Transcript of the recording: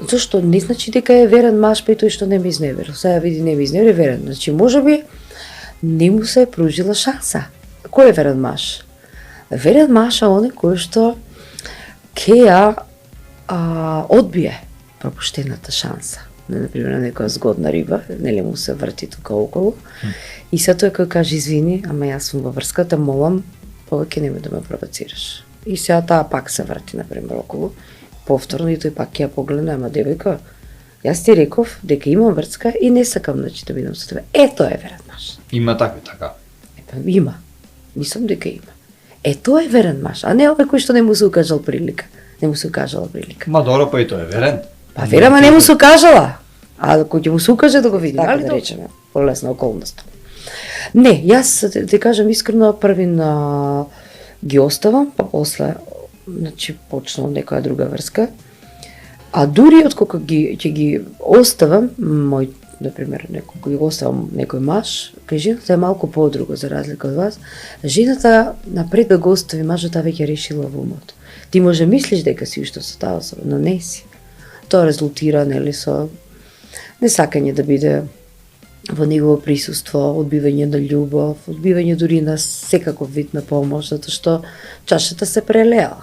Зошто не значи дека е верен маж па и тој што не ме изневерил. Сега види не ме изневерил, верен. Значи можеби не му се е пружила шанса. Кој е верен маж? Верен маж е оној кој што ќе ја одбие пропуштената шанса. Например, некоја згодна риба, нели му се врти тука околу, и се тој кој каже извини, ама јас сум во врската, молам, повеќе нема да ме провоцираш. И сега таа пак се врти, например, околу, повторно и тој пак ќе ја погледне, ама девојка, јас ти реков дека имам врска и не сакам да бидам со тебе. Тоа е верен маж. Има така. Има. Мислам дека има. Тоа е верен маж, а не овој кој што не му се укажал прилика. Не му се укажала прилика. Ма добро, па и тој е верен. Па верама не му се укажала. А кој ќе му се укаже да го види, така да речеме, полесна околност. Не, јас ти кажам искрено, првин ги оставам, па после значи почнам некоја друга врска. А дури откога ќе ги оставам, например, некој го оставам некој маж, кај жената е малку подруго за разлика од вас. Жената напред да го остави мажот, таа веќе решила во умот. Ти може мислиш дека си уште со таа особа, но не си. Тоа резултира нели со несакање да биде во негово присуство, одбивање на љубов, одбивање дури на секаков вид на помош, затоа што чашата се прелеала.